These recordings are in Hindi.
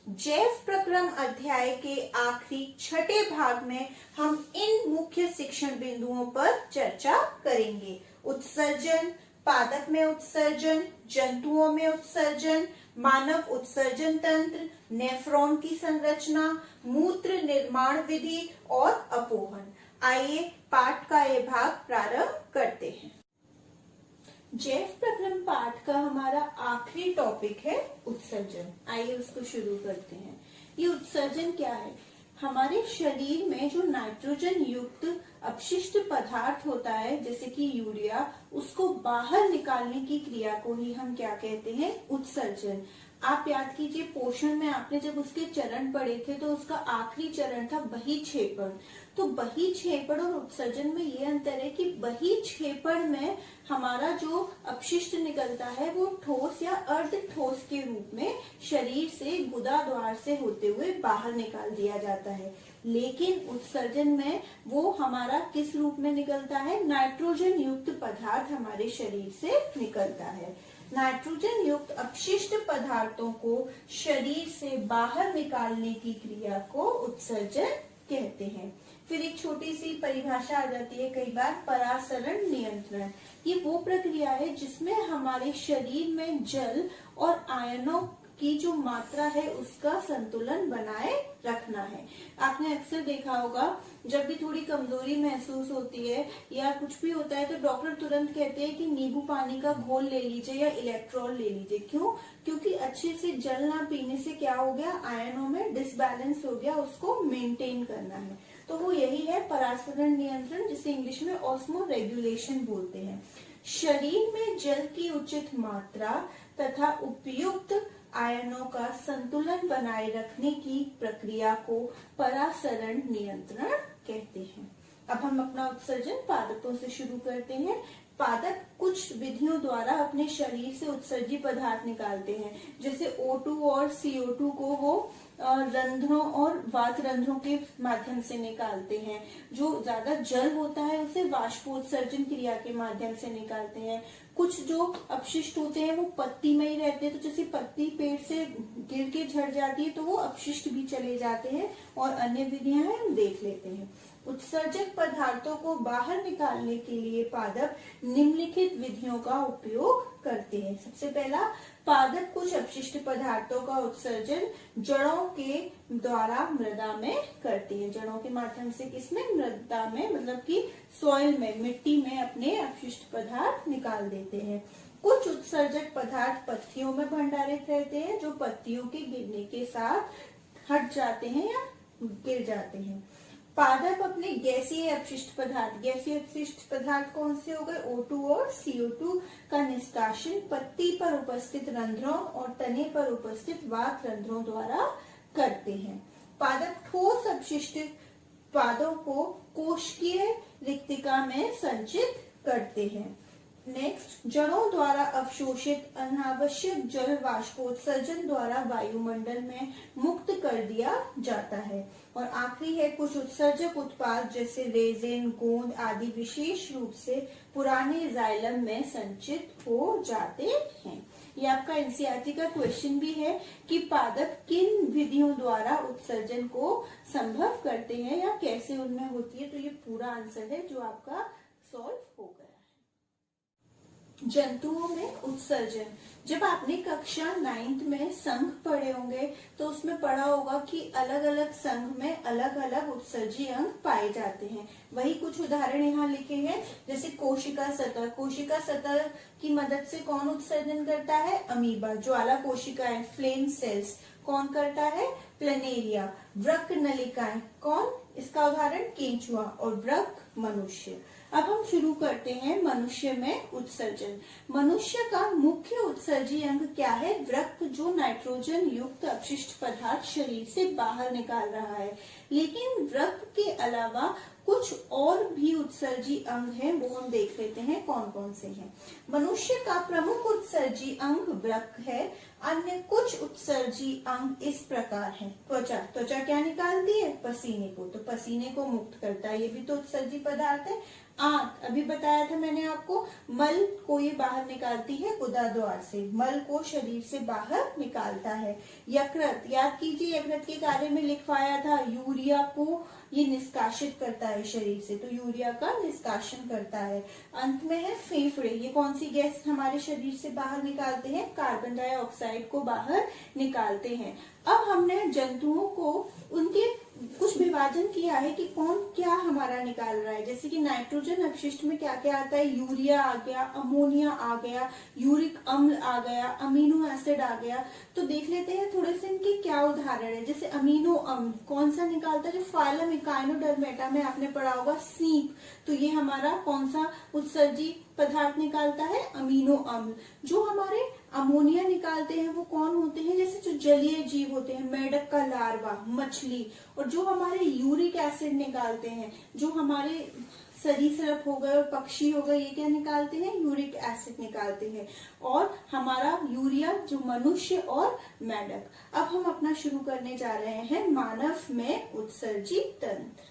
जैव प्रक्रम अध्याय के आखिरी छठे भाग में हम इन मुख्य शिक्षण बिंदुओं पर चर्चा करेंगे। उत्सर्जन, पादप में उत्सर्जन, जंतुओं में उत्सर्जन, मानव उत्सर्जन तंत्र, नेफ्रॉन की संरचना, मूत्र निर्माण विधि और अपोहन। आइए पाठ का ये भाग प्रारंभ करते हैं। जैव प्रक्रम पाठ का हमारा आखिरी टॉपिक है उत्सर्जन। आइए उसको शुरू करते हैं। ये उत्सर्जन क्या है? हमारे शरीर में जो नाइट्रोजन युक्त अपशिष्ट पदार्थ होता है जैसे कि यूरिया, उसको बाहर निकालने की क्रिया को ही हम क्या कहते हैं? उत्सर्जन। आप याद कीजिए, पोषण में आपने जब उसके चरण पढ़े थे तो उसका आखिरी चरण था बहिक्षेपण। तो बहिक्षेपण और उत्सर्जन में ये अंतर है कि बहिक्षेपण में हमारा जो अपशिष्ट निकलता है वो ठोस या अर्ध ठोस के रूप में शरीर से गुदा द्वार से होते हुए बाहर निकाल दिया जाता है, लेकिन उत्सर्जन में वो हमारा किस रूप में निकलता है? नाइट्रोजन युक्त पदार्थ हमारे शरीर से निकलता है। नाइट्रोजन युक्त अपशिष्ट पदार्थों को शरीर से बाहर निकालने की क्रिया को उत्सर्जन कहते हैं। फिर एक छोटी सी परिभाषा आ जाती है कई बार, परासरण नियंत्रण। ये वो प्रक्रिया है जिसमें हमारे शरीर में जल और आयनों की जो मात्रा है उसका संतुलन बनाए रखना है। आपने अक्सर देखा होगा, जब भी थोड़ी कमजोरी महसूस होती है या कुछ भी होता है तो डॉक्टर तुरंत कहते हैं कि नींबू पानी का घोल ले लीजिए या इलेक्ट्रॉल ले लीजिए। क्यों? क्योंकि अच्छे से जल ना पीने से क्या हो गया? आयनों में डिसबैलेंस हो गया, उसको मेंटेन करना है। तो वो यही है परासरण नियंत्रण, जिसे इंग्लिश में ऑस्मो रेगुलेशन बोलते हैं। शरीर में जल की उचित मात्रा तथा उपयुक्त आयनों का संतुलन बनाए रखने की प्रक्रिया को परासरण नियंत्रण कहते हैं। अब हम अपना उत्सर्जन पादपों से शुरू करते हैं। पादप कुछ विधियों द्वारा अपने शरीर से उत्सर्जी पदार्थ निकालते हैं, जैसे O2 और CO2 को वो रंध्रों और वात रंध्रों के माध्यम से निकालते हैं। जो ज्यादा जल होता है उसे वाष्पोत्सर्जन क्रिया के माध्यम से निकालते हैं। कुछ जो अपशिष्ट होते हैं वो पत्ती में ही रहते हैं, तो जैसे पत्ती पेड़ से गिर के झड़ जाती है तो वो अपशिष्ट भी चले जाते हैं, और अन्य विधियां हैं हम देख लेते हैं। उत्सर्जक पदार्थों को बाहर निकालने के लिए पादप निम्नलिखित विधियों का उपयोग करते हैं। सबसे पहला, पादप कुछ अपशिष्ट पदार्थों का उत्सर्जन जड़ों के द्वारा मृदा में करते हैं। जड़ों के माध्यम से किसमें? मृदा में, मतलब कि सॉइल में, मिट्टी में अपने अपशिष्ट पदार्थ निकाल देते हैं। कुछ उत्सर्जक पदार्थ पत्तियों में भंडारित रहते हैं, जो पत्तियों के गिरने के साथ हट जाते हैं या गिर जाते हैं। पादप अपने गैसीय अपशिष्ट पदार्थ कौन से हो गए? O2 और CO2 का निष्कासन पत्ती पर उपस्थित रंध्रों और तने पर उपस्थित वात रंध्रों द्वारा करते हैं। पादप ठोस अपशिष्ट पादों को कोशिकीय रिक्तिका में संचित करते हैं। नेक्स्ट, जड़ों द्वारा अवशोषित अनावश्यक जल वाष्पोत्सर्जन द्वारा वायुमंडल में मुक्त कर दिया जाता है। और आखिरी है, कुछ उत्सर्जक उत्पाद जैसे रेजिन, गोंद आदि विशेष रूप से पुराने जाइलम में संचित हो जाते हैं। ये आपका एनसीईआरटी का क्वेश्चन भी है कि पादप किन विधियों द्वारा उत्सर्जन को संभव करते हैं या कैसे उनमें होती है। तो ये पूरा आंसर है जो आपका सॉल्व हो गया। जंतुओं में उत्सर्जन, जब आपने कक्षा 9th में संघ पढ़े होंगे तो उसमें पढ़ा होगा कि अलग अलग संघ में अलग अलग उत्सर्जी अंग पाए जाते हैं। वही कुछ उदाहरण यहाँ लिखे हैं, जैसे कोशिका सतह। कोशिका सतह की मदद से कौन उत्सर्जन करता है? अमीबा। ज्वाला कोशिकाएं, फ्लेम सेल्स, कौन करता है? प्लेनेरिया। वृक्क नलिकाएं, कौन? इसका उदाहरण केंचुआ। और वृक्क मनुष्य। अब हम शुरू करते हैं मनुष्य में उत्सर्जन। मनुष्य का मुख्य उत्सर्जी अंग क्या है? वृक्क, जो नाइट्रोजन युक्त अपशिष्ट पदार्थ शरीर से बाहर निकाल रहा है। लेकिन वृक्क के अलावा कुछ और भी उत्सर्जी अंग हैं, वो हम देख लेते हैं कौन कौन से हैं। मनुष्य का प्रमुख उत्सर्जी अंग वृक्क है। अन्य कुछ उत्सर्जी अंग इस प्रकार हैं। त्वचा, त्वचा क्या निकालती है? पसीने को, तो पसीने को मुक्त करता है, ये भी तो उत्सर्जी पदार्थ है। आंत, अभी बताया था मैंने आपको, मल को ये बाहर निकालती है गुदा द्वार से, मल को शरीर से बाहर निकालता है। यकृत, याद कीजिए यकृत के कार्य में लिखवाया था, यूरिया को ये निष्कासित करता है शरीर से, तो यूरिया का निष्कासन करता है। अंत में है फेफड़े, ये कौन सी गैस हमारे शरीर से बाहर निकालते हैं? कार्बन डाइऑक्साइड को बाहर निकालते हैं। अब हमने जंतुओं को उनके कुछ विभाजन किया है कि कौन क्या हमारा निकाल रहा है। जैसे कि नाइट्रोजन अपशिष्ट में क्या क्या आता है? यूरिया आ गया, अमोनिया आ गया, यूरिक अम्ल आ गया, अमीनो एसिड आ गया। तो देख लेते हैं थोड़े से इनके क्या उदाहरण है। जैसे अमीनो अम्ल कौन सा निकालता है? जो फाइलम इकाइनोडर्मेटा में आपने पढ़ा होगा सीप, तो ये हमारा कौन सा उत्सर्जी पदार्थ निकालता है? अमीनो अम्ल। जो हमारे अमोनिया निकालते हैं वो कौन होते हैं? जैसे जो जलीय जीव होते हैं, मेढक का लार्वा, मछली। और जो हमारे यूरिक एसिड निकालते हैं, जो हमारे सरीसृप हो गए और पक्षी हो गए, ये क्या निकालते हैं? यूरिक एसिड निकालते हैं। और हमारा यूरिया जो मनुष्य और मेढक। अब हम अपना शुरू करने जा रहे हैं मानव में उत्सर्जी तंत्र।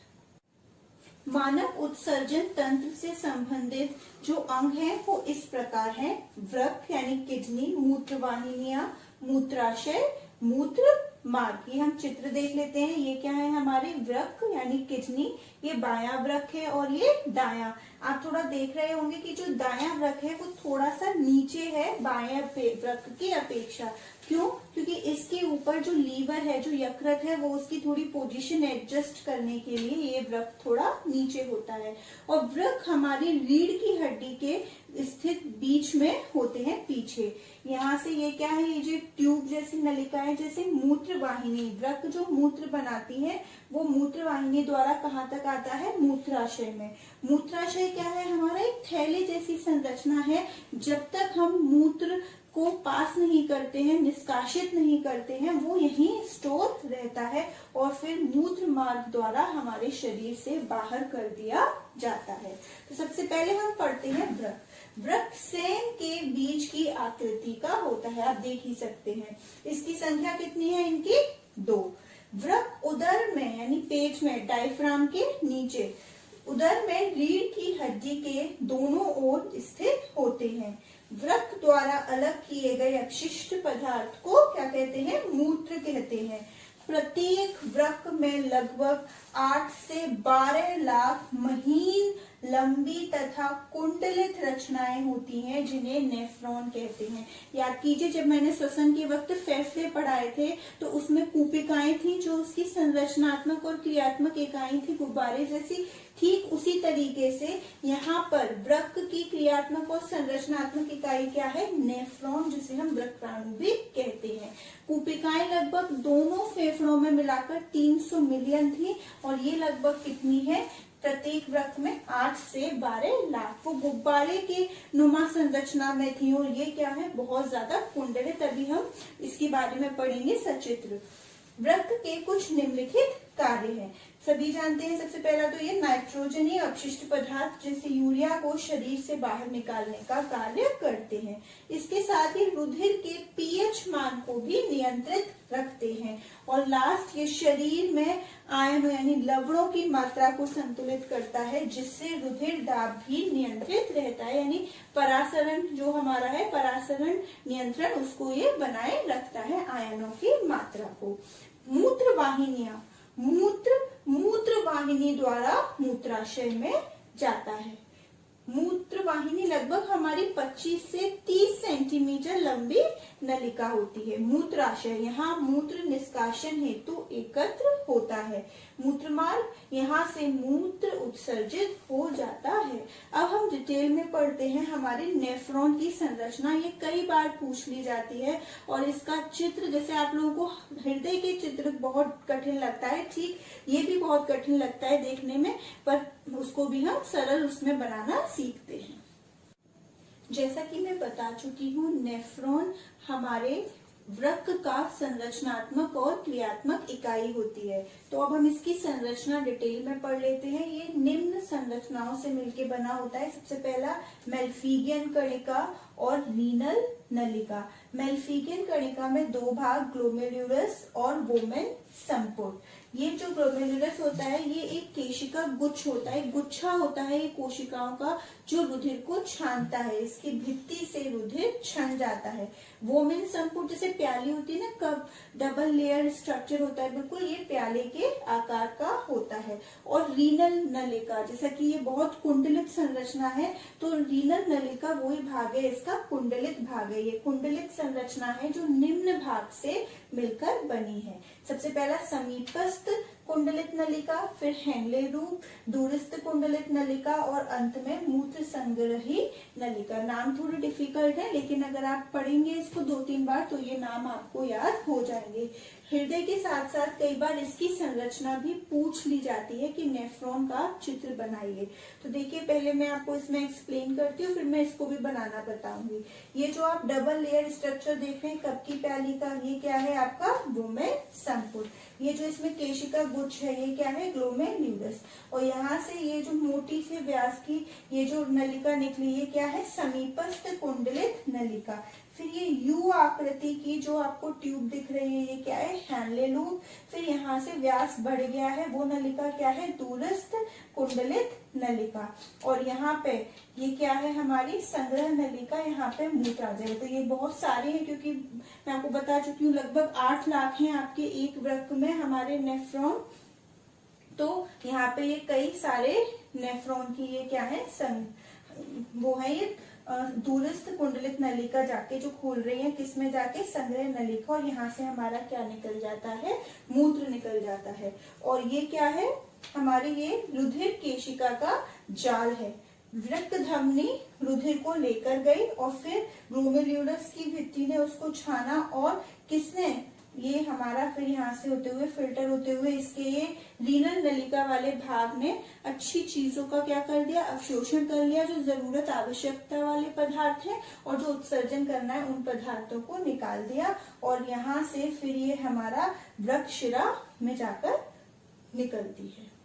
मानव उत्सर्जन तंत्र से संबंधित जो अंग हैं वो इस प्रकार हैं। वृक्क यानी किडनी, मूत्रवाहिनियां, मूत्राशय, मूत्र मार्ग। ये हम चित्र देख लेते हैं। ये क्या है? हमारे वृक्क यानी किडनी, ये बायां वृक्क है और ये दायां। आप थोड़ा देख रहे होंगे कि जो दायां वृक्क है वो थोड़ा सा नीचे है बायां वृक्क की अपेक्षा। क्यों? क्योंकि इसके ऊपर जो लीवर है, जो यकृत है, वो उसकी थोड़ी पोजीशन एडजस्ट करने के लिए ये वृक्क थोड़ा नीचे होता है। और वृक्क हमारी रीढ़ की हड्डी के स्थित बीच में होते हैं, पीछे। यहाँ से ये क्या है? ये जो ट्यूब जैसी नलिकाएं, जैसे मूत्र वाहिनी, वृक्क जो मूत्र बनाती है वो मूत्र वाहिनी द्वारा कहाँ तक आता है? मूत्राशय में। मूत्राशय क्या है? हमारा एक थैले जैसी संरचना है। जब तक हम मूत्र को पास नहीं करते हैं, निष्कासित नहीं करते हैं, वो यहीं स्टोर रहता है और फिर मूत्र मार्ग द्वारा हमारे शरीर से बाहर कर दिया जाता है। तो सबसे पहले हम पढ़ते हैं वृक्क। वृक्क सेन के बीज की आकृति का होता है, आप देख ही सकते हैं। इसकी संख्या कितनी है? इनकी 2। वृक्क उदर में यानी पेट में, डायफ्राम के नीचे, उदर में रीढ़ की हड्डी के दोनों ओर स्थित होते हैं। वृक्क द्वारा अलग किए गए अपशिष्ट पदार्थ को क्या कहते हैं? मूत्र कहते हैं। प्रत्येक वृक्क में लगभग 8 से 12 लाख महीन, लंबी तथा कुंडलित रचनाएं होती हैं, जिन्हें नेफ्रॉन कहते हैं। याद कीजिए जब मैंने श्वसन के वक्त फेफड़े पढ़ाए थे तो उसमें कूपिकाएं थी जो उसकी संरचनात्मक और क्रियात्मक इकाई थी, गुब्बारे जैसी। ठीक उसी तरीके से यहाँ पर वृक्क की क्रियात्मक और संरचनात्मक इकाई क्या है? नेफ्रॉन, जिसे हम वृक्क प्राणु भी कहते हैं। कूपिकाएं लगभग दोनों फेफड़ों में मिलाकर 300 मिलियन थी और ये लगभग कितनी है? प्रत्येक वृक्क में 8 से 12 लाख। वो गुब्बारे के नुमा संरचना में थी और ये क्या है? बहुत ज्यादा कुंडलित। अभी हम इसके बारे में पढ़ेंगे सचित्र। वृक्क के कुछ निम्नलिखित कार्य हैं, सभी जानते हैं। सबसे पहला तो ये नाइट्रोजनीय अपशिष्ट पदार्थ जैसे यूरिया को शरीर से बाहर निकालने का कार्य करते हैं। इसके साथ ही रुधिर के पीएच मान को भी नियंत्रित रखते हैं। और लास्ट, ये शरीर में आयन यानी लवणों की मात्रा को संतुलित करता है, जिससे रुधिर दाब भी नियंत्रित रहता है। यानी परासरण जो हमारा है, परासरण नियंत्रण, उसको ये बनाए रखता है, आयनों की मात्रा को। मूत्र वाहिनियां, मूत्र वाहिनी द्वारा मूत्राशय में जाता है। मूत्र वाहिनी लगभग हमारी 25 से 30 सेंटीमीटर लंबी नलिका होती है। मूत्राशय, यहाँ मूत्र निष्कासन हेतु एकत्र होता है। मूत्र मार्ग, यहाँ से मूत्र उत्सर्जित हो जाता है। अब हम डिटेल में पढ़ते हैं हमारे नेफ्रॉन की संरचना। ये कई बार पूछ ली जाती है और इसका चित्र, जैसे आप लोगों को हृदय के चित्र बहुत कठिन लगता है, ठीक ये भी बहुत कठिन लगता है देखने में, पर उसको भी हम सरल उसमें बनाना सीखते हैं। जैसा कि मैं बता चुकी हूँ, नेफ्रॉन हमारे वृक्क का संरचनात्मक और क्रियात्मक इकाई होती है। तो अब हम इसकी संरचना डिटेल में पढ़ लेते हैं। ये निम्न संरचनाओं से मिलकर बना होता है। सबसे पहला मेल्फिगियन कणिका और रीनल नलिका। मेल्फिगियन कणिका में दो भाग, ग्लोमेरुलस और वोमेन संपुट। ये जो ग्लोमेरुलस होता है ये एक केशिका गुच्छ होता है, गुच्छा होता है ये कोशिकाओं का, जो रुधिर को छानता है। इसकी भित्ति से रुधिर छन जाता है। वोमेन संपुट जैसे प्याली होती है ना, कब डबल लेयर स्ट्रक्चर होता है, बिल्कुल ये प्याले के आकार का होता है। और रीनल नलिका, जैसा कि ये बहुत कुंडलित संरचना है, तो रीनल नलिका वही भाग है इसका, कुंडलित भाग है। ये कुंडलित संरचना है जो निम्न भाग से मिलकर बनी है। सबसे पहला समीपस्थ कुंडलित नलिका, फिर हैंगले रूप, दूरस्थ कुंडलित नलिका और अंत में मूत्र संग्रही नलिका। नाम थोड़े डिफिकल्ट है, लेकिन अगर आप पढ़ेंगे इसको 2-3 बार तो ये नाम आपको याद हो जाएंगे। हृदय के साथ साथ कई बार इसकी संरचना भी पूछ ली जाती है कि नेफ्रॉन का चित्र बनाइए। तो देखिए, पहले मैं आपको इसमें एक्सप्लेन करती हूँ, फिर मैं इसको भी बनाना बताऊंगी। ये जो आप डबल लेयर स्ट्रक्चर देख रहे हैं कप की प्याली का, ये क्या है आपका वोमेन संपुट। ये जो इसमें केशिका गुच्छ है ये क्या है, ग्लोमेरुलस। और यहाँ से ये जो मोटी से व्यास की ये जो नलिका निकली ये क्या है, समीपस्थ कुंडलित नलिका। फिर ये यू आकृति की जो आपको ट्यूब दिख रही है ये क्या है, हैंले लूप। फिर यहाँ से व्यास बढ़ गया है, वो नलिका क्या है, दूरस्थ कुंडलित नलिका। और यहाँ पे ये क्या है हमारी संग्रह नलिका, यहाँ पे मूत्र आ जाएगा। तो ये बहुत सारे हैं, क्योंकि मैं आपको बता चुकी हूँ लगभग 8 लाख हैं आपके एक वृक्क में हमारे नेफ्रॉन। तो यहाँ पे ये कई सारे नेफ्रॉन की ये क्या है, वो है ये दूरस्थ कुंडलित नलिका जाके जो खोल रही है, किसमें जाके, संग्रह नलिका। और यहाँ से हमारा क्या निकल जाता है, मूत्र निकल जाता है। और ये क्या है हमारे, ये रुधिर केशिका का जाल है। वृक्क धमनी रुधिर को लेकर गई और फिर ग्लोमेरुलस की भित्ति ने उसको छाना, और किसने, ये हमारा फिर यहाँ से होते हुए फिल्टर होते हुए इसके ये रीनल नलिका वाले भाग ने अच्छी चीजों का क्या कर दिया, अवशोषण कर लिया, जो जरूरत आवश्यकता वाले पदार्थ हैं, और जो उत्सर्जन करना है उन पदार्थों को निकाल दिया। और यहाँ से फिर ये हमारा वृक्क शिरा में जाकर निकलती है।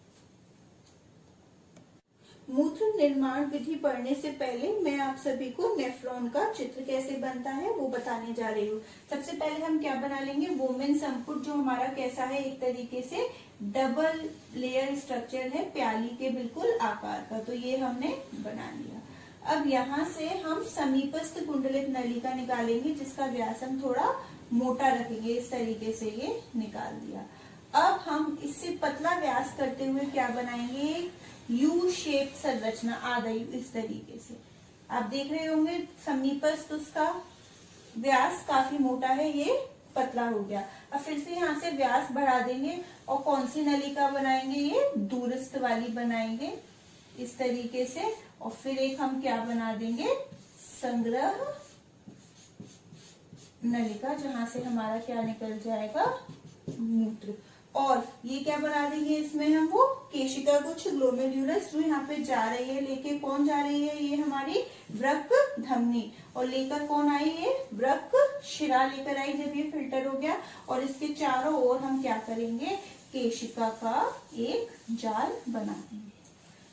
मूत्र निर्माण विधि पढ़ने से पहले मैं आप सभी को नेफ्रॉन का चित्र कैसे बनता है वो बताने जा रही हूँ। सबसे पहले हम क्या बना लेंगे, वोमेन संपुट, जो हमारा कैसा है, एक तरीके से डबल लेयर स्ट्रक्चर है, प्याली के बिल्कुल आकार का। तो ये हमने बना लिया। अब यहाँ से हम समीपस्थ कुंडलित नलिका निकालेंगे, जिसका व्यास हम थोड़ा मोटा रखेंगे, इस तरीके से ये निकाल दिया। अब हम इससे पतला व्यास करते हुए क्या बनाएंगे, यू शेप संरचना, आधा यू, इस तरीके से आप देख रहे होंगे। समीपस्थ उसका व्यास काफी मोटा है, ये पतला हो गया। अब फिर से यहाँ से व्यास बढ़ा देंगे और कौन सी नलिका बनाएंगे, ये दूरस्थ वाली बनाएंगे इस तरीके से। और फिर एक हम क्या बना देंगे, संग्रह नलिका, जहां से हमारा क्या निकल जाएगा, मूत्र। और ये क्या बना देंगे इसमें हम, वो केशिका गुच्छ ग्लोमेरुलस, जो यहाँ पे जा रही है, लेके कौन जा रही है, ये हमारी वृक्क धमनी। और लेकर कौन आई, ये वृक्क शिरा लेकर आई जब ये फिल्टर हो गया। और इसके चारों ओर हम क्या करेंगे, केशिका का एक जाल बना देंगे।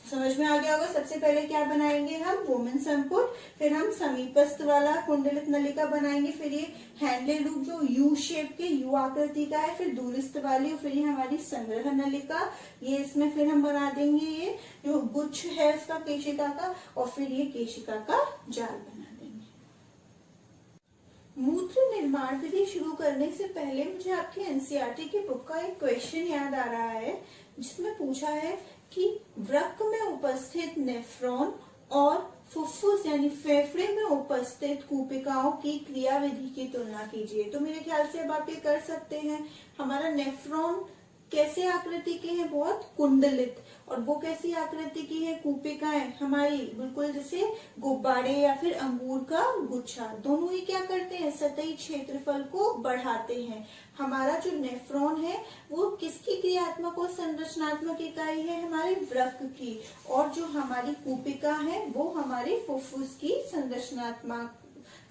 समझ में आ गया होगा। सबसे पहले क्या बनाएंगे हम, वोमेन संपुट, फिर हम समीपस्थ वाला कुंडलित नलिका बनाएंगे, फिर ये हैंडले लूप जो यू शेप के, यू आकृति का है, फिर दूरस्थ वाली, फिर ये हमारी संग्रह नलिका, ये इसमें फिर हम बना देंगे ये जो गुच्छ है इसका केशिका का, और फिर ये केशिका का जाल बना देंगे। मूत्र निर्माण विधि शुरू करने से पहले मुझे आपकी एनसीईआरटी की बुक का एक क्वेश्चन याद आ रहा है, जिसमें पूछा है कि वृक्क में उपस्थित नेफ्रॉन और फुफ्फुस यानी फेफड़े में उपस्थित कूपिकाओं की क्रियाविधि की तुलना कीजिए। तो मेरे ख्याल से अब आप ये कर सकते हैं। हमारा नेफ्रॉन कैसे आकृति के हैं, बहुत कुंडलित, और वो कैसी आकृति की है, कूपिकाएं हमारी बिल्कुल जैसे गुब्बारे या फिर अंगूर का गुच्छा। दोनों ही क्या करते हैं, सतही क्षेत्रफल को बढ़ाते हैं। हमारा जो नेफ्रॉन है वो किसकी क्रियात्मक और संरचनात्मक इकाई है, हमारे वृक्क की, और जो हमारी कूपिका है वो हमारे फुफ्फुस की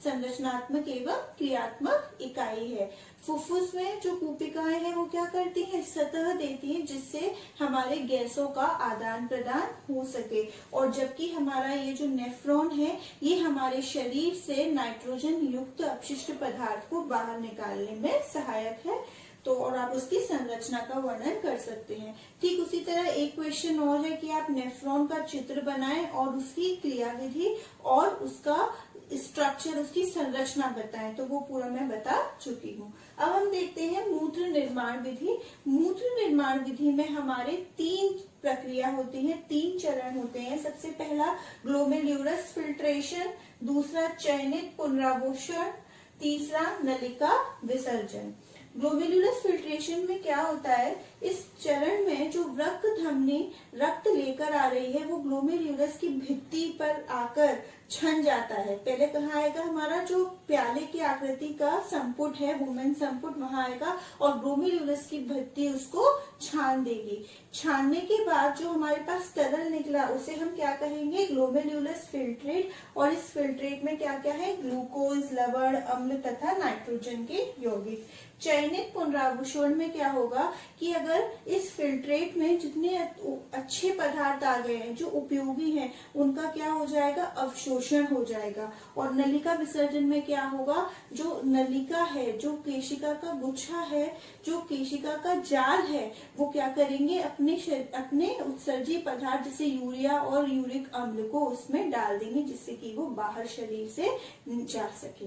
संरचनात्मक एवं क्रियात्मक इकाई है। फुफ्फुस में जो कूपिकाएं हैं वो क्या करती हैं, सतह देती हैं जिससे हमारे गैसों का आदान प्रदान हो सके। और जबकि हमारा ये जो नेफ्रॉन है ये हमारे शरीर से नाइट्रोजन युक्त अपशिष्ट पदार्थ को बाहर निकालने में सहायक है। तो और आप उसकी संरचना का वर्णन कर सकते हैं। ठीक उसी तरह एक क्वेश्चन और है कि आप नेफ्रॉन का चित्र बनाएं और उसकी क्रियाविधि और उसका स्ट्रक्चर, उसकी संरचना बताएं। तो वो पूरा मैं बता चुकी हूँ। अब हम देखते हैं मूत्र निर्माण विधि। मूत्र निर्माण विधि में हमारे 3 प्रक्रिया होती है, 3 चरण होते हैं। सबसे पहला ग्लोमेरुलस फिल्ट्रेशन, दूसरा चयनित पुनरावशोषण, तीसरा नलिका विसर्जन। ग्लोमेरुलस फिल्ट्रेशन में क्या होता है, इस चरण में जो रक्त धमनी रक्त लेकर आ रही है वो ग्लोमेरुलस की भित्ति पर आकर छन जाता है। पहले कहाँ आएगा, हमारा जो प्याले की आकृति का संपुट है, वुमेन संपुट, वहां आएगा और ग्लोमेरुलस की भित्ति उसको छान देगी। छानने के बाद जो हमारे पास तरल निकला उसे हम क्या कहेंगे, ग्लोमेरुलस फिल्ट्रेट। और इस फिल्ट्रेट में क्या क्या है, ग्लूकोज, लवण, अम्ल तथा नाइट्रोजन के यौगिक। चयनित पुनरावशोषण में क्या होगा कि अगर इस फिल्ट्रेट में जितने अच्छे पदार्थ आ गए हैं जो उपयोगी हैं उनका क्या हो जाएगा, अवशोषण हो जाएगा। और नलिका विसर्जन में क्या होगा, जो नलिका है, जो केशिका का गुच्छा है, जो केशिका का जाल है, वो क्या करेंगे, अपने उत्सर्जी पदार्थ जैसे यूरिया और यूरिक अम्ल को उसमें डाल देंगे जिससे कि वो बाहर शरीर से जा सके।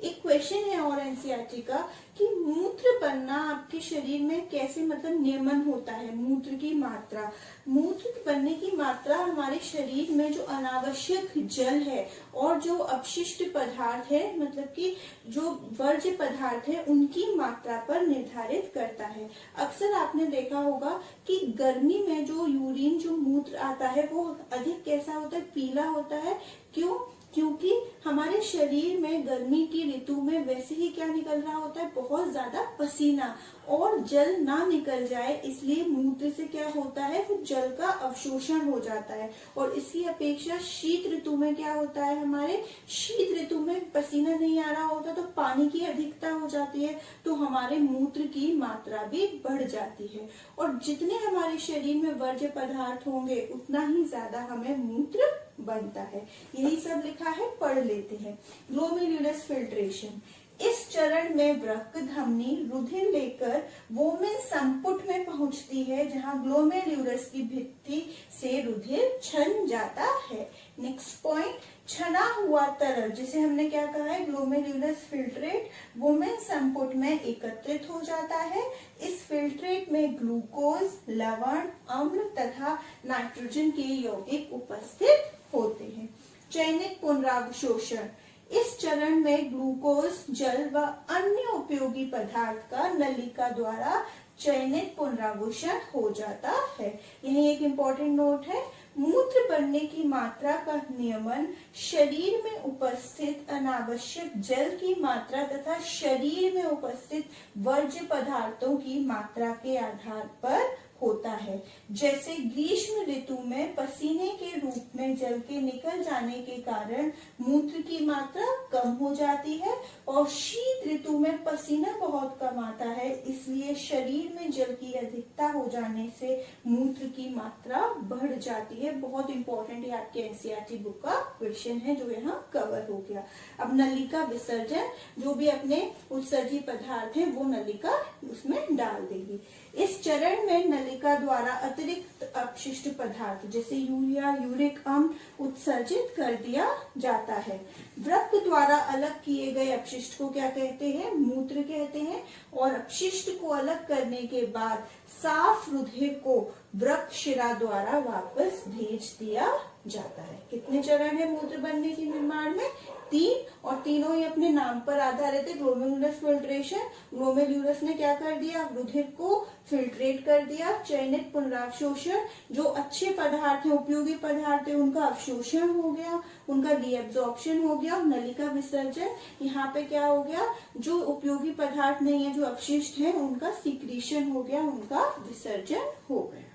एक क्वेश्चन है और एनसीईआरटी का कि मूत्र बनना आपके शरीर में कैसे, मतलब नियमन होता है मूत्र की मात्रा। मूत्र बनने की मात्रा हमारे शरीर में जो अनावश्यक जल है और जो अपशिष्ट पदार्थ है, मतलब कि जो वर्ज्य पदार्थ है, उनकी मात्रा पर निर्धारित करता है। अक्सर आपने देखा होगा कि गर्मी में जो यूरिन, जो मूत्र आता है वो अधिक कैसा होता है, पीला होता है। क्यों? क्योंकि हमारे शरीर में गर्मी की ऋतु में वैसे ही क्या निकल रहा होता है, बहुत ज्यादा पसीना, और जल ना निकल जाए इसलिए मूत्र से क्या होता है, वो जल का अवशोषण हो जाता है। और इसकी अपेक्षा शीत ऋतु में क्या होता है, हमारे शीत ऋतु में पसीना नहीं आ रहा होता तो पानी की अधिकता हो जाती है, तो हमारे मूत्र की मात्रा भी बढ़ जाती है। और जितने हमारे शरीर में वर्ज्य पदार्थ होंगे उतना ही ज्यादा हमें मूत्र बनता है। यही सब लिखा है, पढ़ लेते हैं। ग्लोमेरुलस फिल्ट्रेशन, इस चरण में वृक्क धमनी रुधिर लेकर वोमेन संपुट में पहुंचती है जहां ग्लोमेरुलस की भित्ति से रुधिर छन जाता है। नेक्स्ट पॉइंट, छना हुआ तरल, जिसे हमने क्या कहा है, ग्लोमेरुलस फिल्ट्रेट, वोमेन संपुट में एकत्रित हो जाता है। इस फिल्ट्रेट में ग्लूकोज, लवण, अम्ल तथा नाइट्रोजन के यौगिक उपस्थित होते हैं। चयनित पुनरावशोषण, इस चरण में ग्लूकोज, जल व अन्य उपयोगी पदार्थ का नलिका द्वारा चयनित पुनरावशोषण हो जाता है। यही एक इम्पोर्टेंट नोट है, मूत्र बनने की मात्रा का नियमन शरीर में उपस्थित अनावश्यक जल की मात्रा तथा शरीर में उपस्थित वर्ज्य पदार्थों की मात्रा के आधार पर होता है। जैसे ग्रीष्म ऋतु में पसीने के रूप में जल के निकल जाने के कारण मूत्र की मात्रा कम हो जाती है, और शीत ऋतु में पसीना बहुत कम आता है इसलिए शरीर में जल की अधिकता हो जाने से मूत्र की मात्रा बढ़ जाती है। बहुत इंपॉर्टेंट ये आपके एनसीईआरटी बुक का क्वेश्चन है जो यहाँ कवर हो गया। अब नलिका विसर्जन, जो भी अपने उत्सर्जी पदार्थ है वो नलिका उसमें डाल देगी। इस चरण में नलिका द्वारा अतिरिक्त अपशिष्ट पदार्थ जैसे यूरिया, यूरिक अम्ल उत्सर्जित कर दिया जाता है। वृक्क द्वारा अलग किए गए अपशिष्ट को क्या कहते हैं, मूत्र कहते हैं। और अपशिष्ट को अलग करने के बाद साफ रुधिर को वृक्क शिरा द्वारा वापस भेज दिया जाता है। कितने चरण है मूत्र बनने के निर्माण में, 3, और तीनों ही अपने नाम पर आधारित है। ग्लोमेरुलस फिल्ट्रेशन, ग्लोमेरुलस ने क्या कर दिया, रुधिर को फिल्ट्रेट कर दिया। चयनित पुनरावशोषण, जो अच्छे पदार्थ है, उपयोगी पदार्थ है, उनका अवशोषण हो गया, उनका रीएब्जॉर्प्शन हो गया। नलिका विसर्जन, यहाँ पे क्या हो गया, जो उपयोगी पदार्थ नहीं है, जो अपशिष्ट है, उनका सीक्रेशन हो गया, उनका विसर्जन हो गया।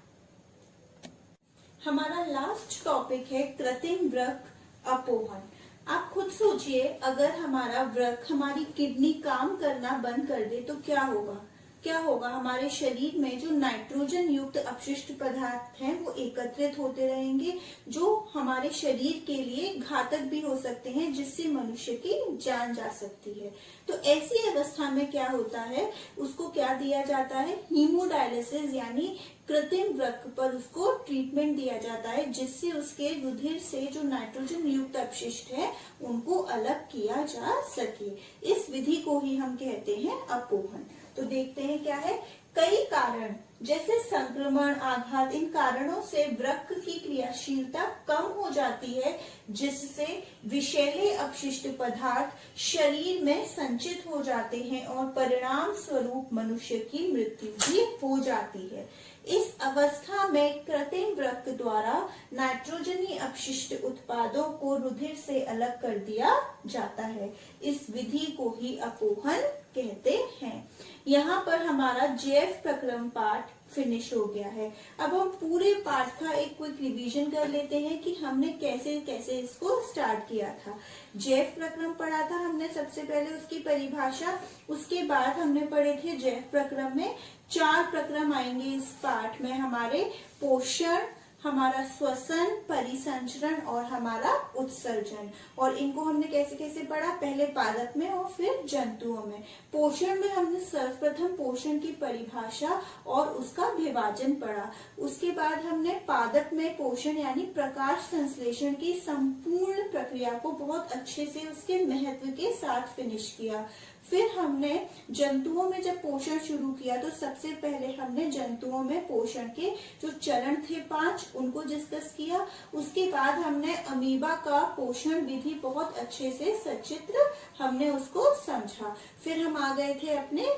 हमारा लास्ट टॉपिक है कृत्रिम वृक्क अपोहन। आप खुद सोचिए, अगर हमारा वृक्क, हमारी किडनी काम करना बंद कर दे तो क्या होगा? क्या होगा? हमारे शरीर में जो नाइट्रोजन युक्त अपशिष्ट पदार्थ हैं वो एकत्रित होते रहेंगे, जो हमारे शरीर के लिए घातक भी हो सकते हैं, जिससे मनुष्य की जान जा सकती है। तो ऐसी अवस्था में क्या होता है, उसको क्या दिया जाता है? हीमोडायलिसिस यानी कृत्रिम वृक्क पर उसको ट्रीटमेंट दिया जाता है, जिससे उसके रुधिर से जो नाइट्रोजन युक्त अपशिष्ट है उनको अलग किया जा सके। इस विधि को ही हम कहते हैं अपोहन। तो देखते हैं क्या है। कई कारण जैसे संक्रमण, आघात, इन कारणों से वृक्क की क्रियाशीलता कम हो जाती है, जिससे विषैले अपशिष्ट पदार्थ शरीर में संचित हो जाते हैं और परिणाम स्वरूप मनुष्य की मृत्यु भी हो जाती है। इस अवस्था में कृत्रिम वृक्क द्वारा नाइट्रोजनी अपशिष्ट उत्पादों को रुधिर से अलग कर दिया जाता है। इस विधि को ही अपोहन कहते हैं। यहाँ पर हमारा जेएफ प्रक्रम पाठ फिनिश हो गया है। अब हम पूरे पाठ का एक क्विक रिवीजन कर लेते हैं कि हमने कैसे कैसे इसको स्टार्ट किया था। जेएफ प्रक्रम पढ़ा था हमने सबसे पहले, उसकी परिभाषा, उसके बाद हमने पढ़े थे जेएफ प्रक्रम में 4 प्रक्रम आएंगे इस पाठ में हमारे, पोषण, हमारा श्वसन, परिसंचरण और हमारा उत्सर्जन। और इनको हमने कैसे कैसे पढ़ा, पहले पादप में और फिर जंतुओं में। पोषण में हमने सर्वप्रथम पोषण की परिभाषा और उसका विभाजन पढ़ा। उसके बाद हमने पादप में पोषण यानी प्रकाश संश्लेषण की संपूर्ण प्रक्रिया को बहुत अच्छे से उसके महत्व के साथ फिनिश किया। फिर हमने जंतुओं में जब पोषण शुरू किया तो सबसे पहले हमने जंतुओं में पोषण के जो चरण थे 5 उनको डिस्कस किया। उसके बाद हमने अमीबा का पोषण विधि बहुत अच्छे से सचित्र हमने उसको समझा। फिर हम आ गए थे अपने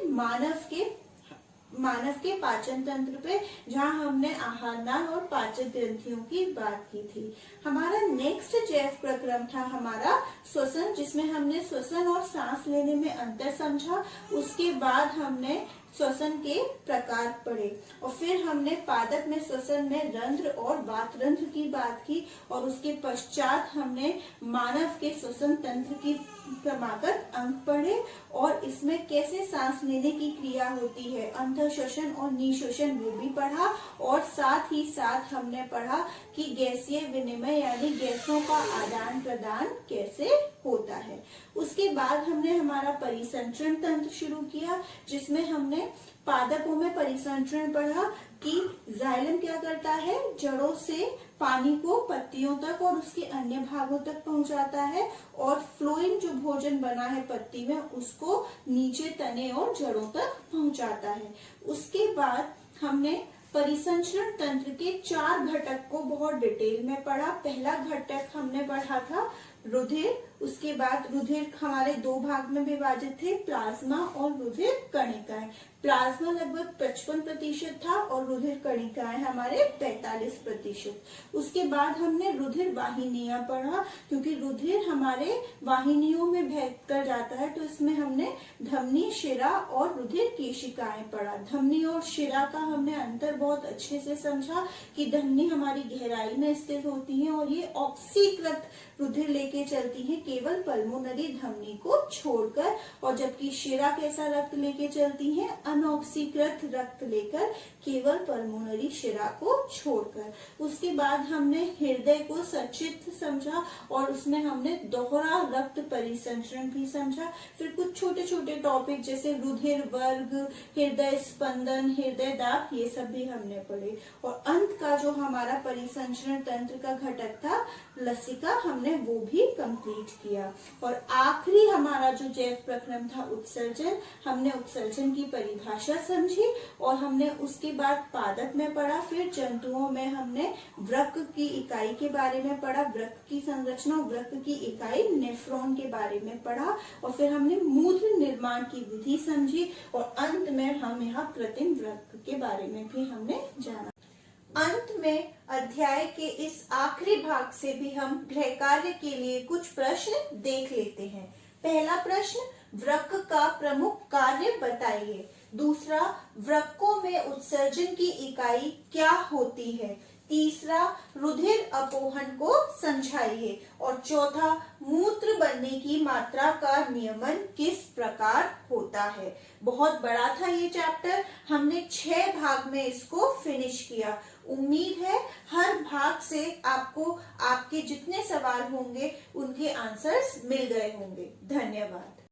मानव के पाचन तंत्र पे, जहाँ हमने आहार नाल और पाचन ग्रंथियों की बात की थी। हमारा नेक्स्ट जेएफ प्रक्रम था हमारा श्वसन, जिसमें हमने श्वसन और सांस लेने में अंतर समझा। उसके बाद हमने श्वसन के प्रकार पढ़े और फिर हमने पादप में श्वसन में रंध्र और वातरंध्र की बात की। और उसके पश्चात हमने मानव के श्वसन तंत्र की क्रमागत अंक पढ़े और इसमें कैसे सांस लेने की क्रिया होती है, अंतःश्वसन और निःश्वसन, वो भी पढ़ा। और साथ ही साथ हमने पढ़ा कि गैसीय विनिमय यानी गैसों का आदान प्रदान कैसे होता है। उसके बाद हमने हमारा परिसंचरण तंत्र शुरू किया, जिसमें हमने पादपों में परिसंचरण पढ़ा कि जाइलम क्या करता है, जड़ों से पानी को पत्तियों तक और उसके अन्य भागों तक पहुंचाता है, और फ्लोएम जो भोजन बना है पत्ती में उसको नीचे तने और जड़ों तक पहुंचाता है। उसके बाद हमने परिसंचरण तंत्र के 4 घटक को बहुत डिटेल में पढ़ा। पहला घटक हमने पढ़ा था रुधिर। उसके बाद रुधिर हमारे 2 भाग में विभाजित थे, प्लाज्मा और रुधिर कणिकाएं। प्लाज्मा लगभग 55% था और रुधिर कणिकाएं हमारे 45%। उसके बाद हमने रुधिर वाहिनियां पढ़ा, क्योंकि रुधिर हमारे वाहिनियों में बहकर जाता है, तो इसमें हमने धमनी, शिरा और रुधिर केशिकाएं पढ़ा। धमनी और शिरा का हमने अंतर बहुत अच्छे से समझा कि धमनी हमारी गहराई में स्थित होती है और ये ऑक्सीकृत रुधिर लेके चलती है केवल पल्मोनरी धमनी को छोड़कर, और जबकि शिरा कैसा रक्त लेके चलती है, अनऑक्सीकृत रक्त लेकर केवल पल्मोनरी शिरा को छोड़कर। उसके बाद हमने हृदय को सचित्र समझा और उसमें हमने दोहरा रक्त परिसंचरण भी समझा। फिर कुछ छोटे छोटे टॉपिक जैसे रुधिर वर्ग, हृदय स्पंदन, हृदय दाब, ये सब भी हमने पढ़े। और अंत का जो हमारा परिसंचरण तंत्र का घटक था लसिका, हमने वो भी कंप्लीट किया। और आखिरी हमारा जो जेएफ प्रक्रम था उत्सर्जन, हमने उत्सर्जन की परिभाषा समझी और हमने उसके बाद पादप में पढ़ा। फिर जंतुओं में हमने वृक्क की इकाई के बारे में पढ़ा, वृक्क की संरचना, वृक्क की इकाई नेफ्रॉन के बारे में पढ़ा, और फिर हमने मूत्र निर्माण की विधि समझी, और अंत में हम यहाँ कृत्रिम वृक्क के बारे में भी हमने जाना। अंत में अध्याय के इस आखिरी भाग से भी हम गृह कार्य के लिए कुछ प्रश्न देख लेते हैं। पहला प्रश्न, वृक्क का प्रमुख कार्य बताइए। दूसरा, वृक्कों में उत्सर्जन की इकाई क्या होती है। तीसरा, रुधिर अपोहन को समझाइए। और चौथा, मूत्र बनने की मात्रा का नियमन किस प्रकार होता है। बहुत बड़ा था ये चैप्टर, हमने 6 भाग में इसको फिनिश किया। उम्मीद है हर भाग से आपको आपके जितने सवाल होंगे उनके आंसर्स मिल गए होंगे। धन्यवाद।